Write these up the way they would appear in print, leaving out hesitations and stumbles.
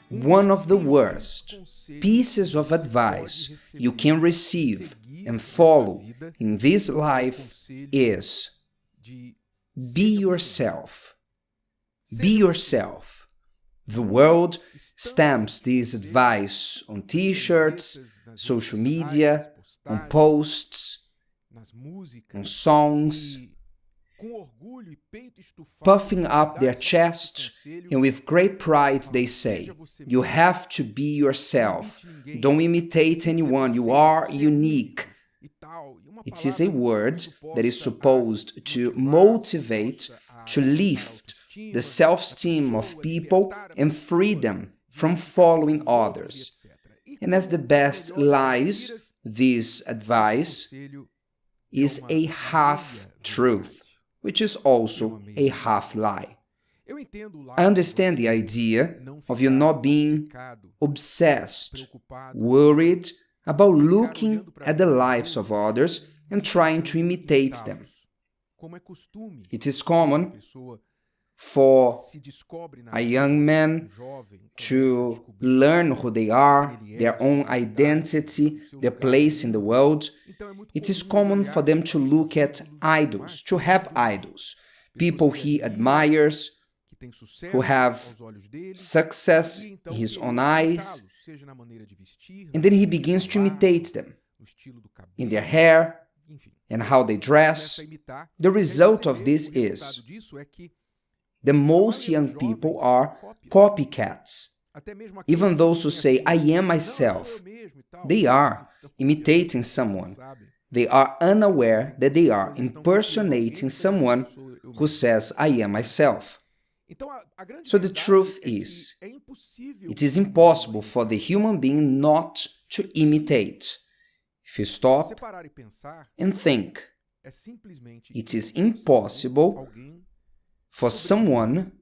One of the worst pieces of advice you can receive and follow in this life is be yourself. Be yourself. The world stamps this advice on t-shirts, social media, on posts, on songs, puffing up their chest, and with great pride they say, you have to be yourself. Don't imitate anyone. You are unique. It is a word that is supposed to motivate, to lift the self-esteem of people and free them from following others. And as the best lies, this advice is a half-truth, which is also a half-lie. I understand the idea of you not being obsessed, worried about looking at the lives of others and trying to imitate them. It is common for a young man to learn who they are, their own identity, their place in the world. It is common for them to look at idols, to have idols, people he admires, who have success in his own eyes, and then he begins to imitate them in their hair and how they dress. The result of this is that most young people are copycats. Even those who say, I am myself, they are imitating someone. They are unaware that they are impersonating someone who says, I am myself. So the truth is, it is impossible for the human being not to imitate. If you stop and think, it is impossible for someone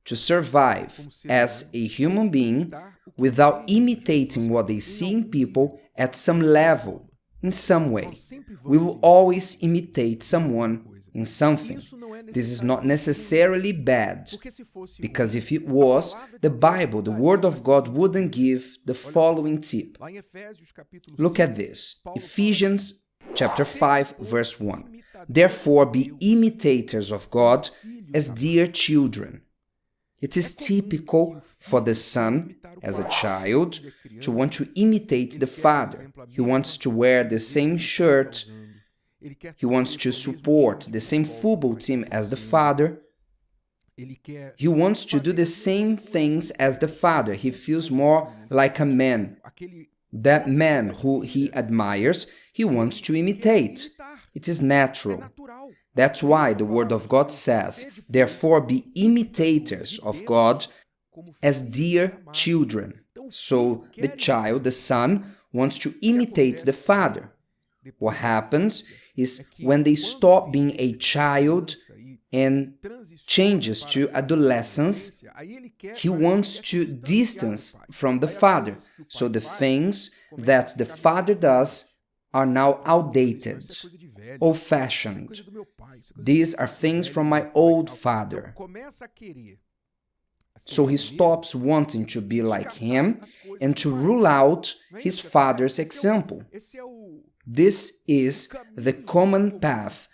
to survive as a human being without imitating what they see in people at some level, in some way. We will always imitate someone in something. This is not necessarily bad, because if it was, the Bible, the Word of God, wouldn't give the following tip. Look at this. Ephesians chapter 5, verse 1. Therefore, be imitators of God as dear children. It is typical for the son, as a child, to want to imitate the father. He wants to wear the same shirt. He wants to support the same football team as the father. He wants to do the same things as the father. He feels more like a man. That man who he admires, he wants to imitate. It is natural. That's why the Word of God says, therefore be imitators of God as dear children. So the child, the son, wants to imitate the father. What happens is when they stop being a child and changes to adolescence, he wants to distance from the father. So the things that the father does are now outdated, old-fashioned. These are things from my old father. So he stops wanting to be like him and to rule out his father's example. This is the common path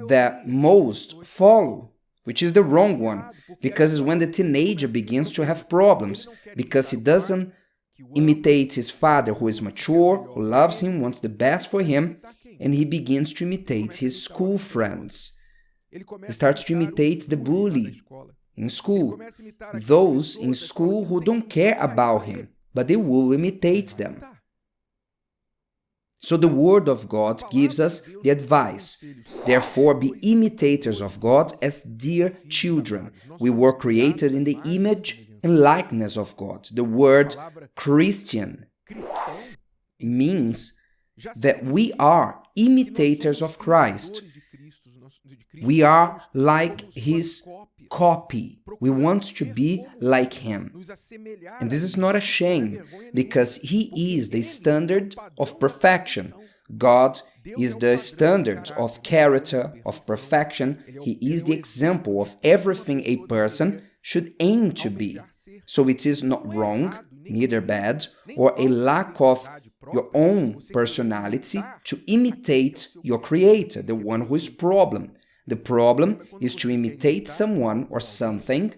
that most follow, which is the wrong one, because it's when the teenager begins to have problems, because he doesn't imitate his father, who is mature, who loves him, wants the best for him, and he begins to imitate his school friends. He starts to imitate the bully in school, those in school who don't care about him, but they will imitate them. So the Word of God gives us the advice. Therefore, be imitators of God as dear children. We were created in the image and likeness of God. The word Christian means that we are imitators of Christ. We are like His copy. We want to be like Him. And this is not a shame, because He is the standard of perfection. God is the standard of character, of perfection. He is the example of everything a person should aim to be. So it is not wrong, neither bad, or a lack of your own personality to imitate your Creator, the one who is problem. The problem is to imitate someone or something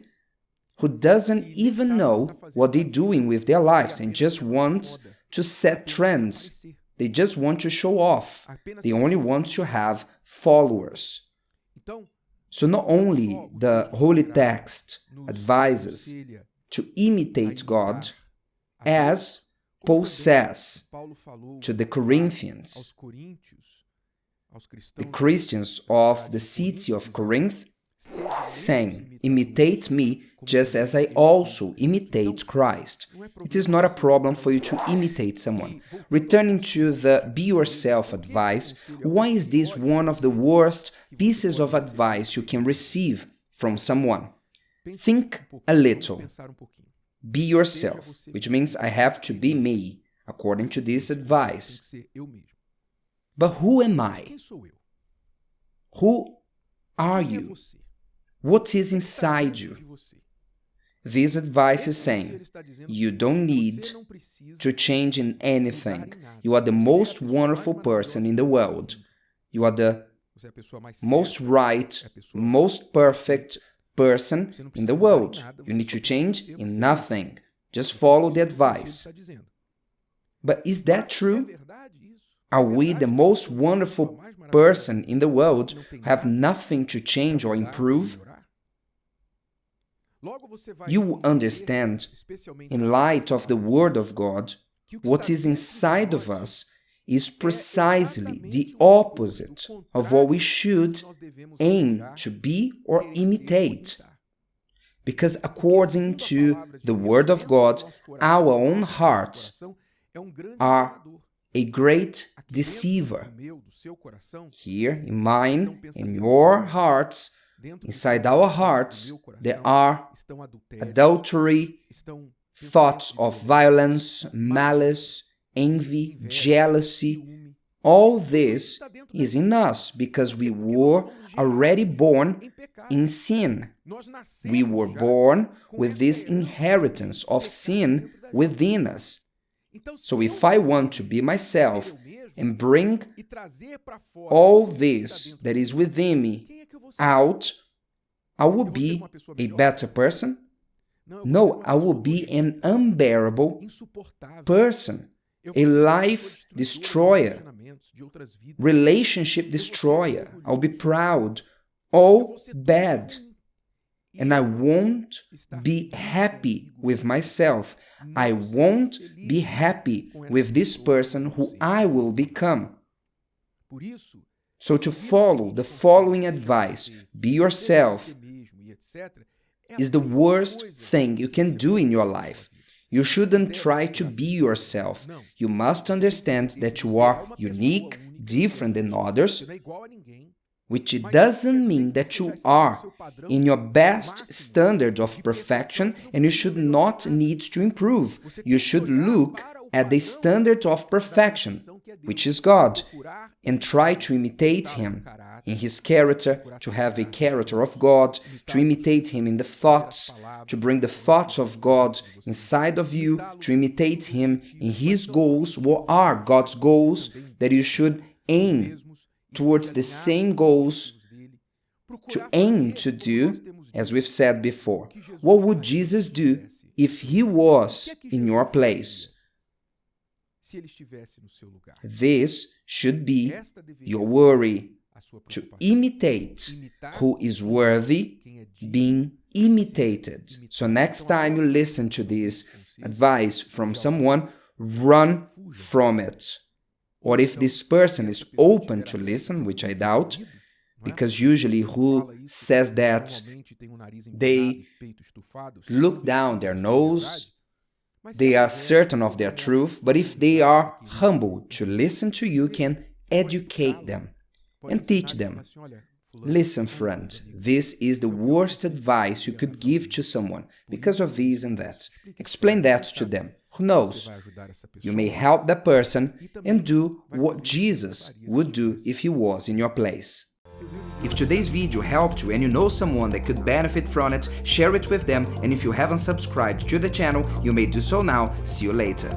who doesn't even know what they're doing with their lives and just wants to set trends. They just want to show off. They only want to have followers. So not only the Holy Text advises to imitate God, as Paul says to the Corinthians, the Christians of the city of Corinth, saying, imitate me just as I also imitate Christ. It is not a problem for you to imitate someone. Returning to the be yourself advice, why is this one of the worst pieces of advice you can receive from someone? Think a little. Be yourself, which means I have to be me, according to this advice. But who am I? Who are you? What is inside you? This advice is saying, you don't need to change in anything. You are the most wonderful person in the world. You are the most right, most perfect person in the world. You need to change in nothing. Just follow the advice. But is that true? Are we the most wonderful person in the world who have nothing to change or improve? You will understand, in light of the Word of God, what is inside of us is precisely the opposite of what we should aim to be or imitate. Because according to the Word of God, our own hearts are a great deceiver. Here, in mine, in your hearts, inside our hearts, there are adultery, thoughts of violence, malice, envy, jealousy. All this is in us because we were already born in sin. We were born with this inheritance of sin within us. So if I want to be myself and bring all this that is within me out, I will be a better person? No, I will be an unbearable person, a life destroyer, relationship destroyer. I'll be proud, all bad. And I won't be happy with myself. I won't be happy with this person who I will become. So to follow the following advice, be yourself, is the worst thing you can do in your life. You shouldn't try to be yourself. You must understand that you are unique, different than others, which doesn't mean that you are in your best standard of perfection and you should not need to improve. You should look at the standard of perfection, which is God, and try to imitate Him in His character, to have a character of God, to imitate Him in the thoughts, to bring the thoughts of God inside of you, to imitate Him in His goals. What are God's goals that you should aim towards the same goals to aim to do, as we've said before? What would Jesus do if He was in your place? This should be your worry, to imitate who is worthy being imitated. So next time you listen to this advice from someone, run from it. Or if this person is open to listen, which I doubt, because usually who says that they look down their nose, they are certain of their truth, but if they are humble to listen to you, can educate them and teach them. Listen, friend, this is the worst advice you could give to someone because of this and that. Explain that to them. Who knows? You may help that person and do what Jesus would do if He was in your place. If today's video helped you and you know someone that could benefit from it, share it with them, and if you haven't subscribed to the channel, you may do so now. See you later.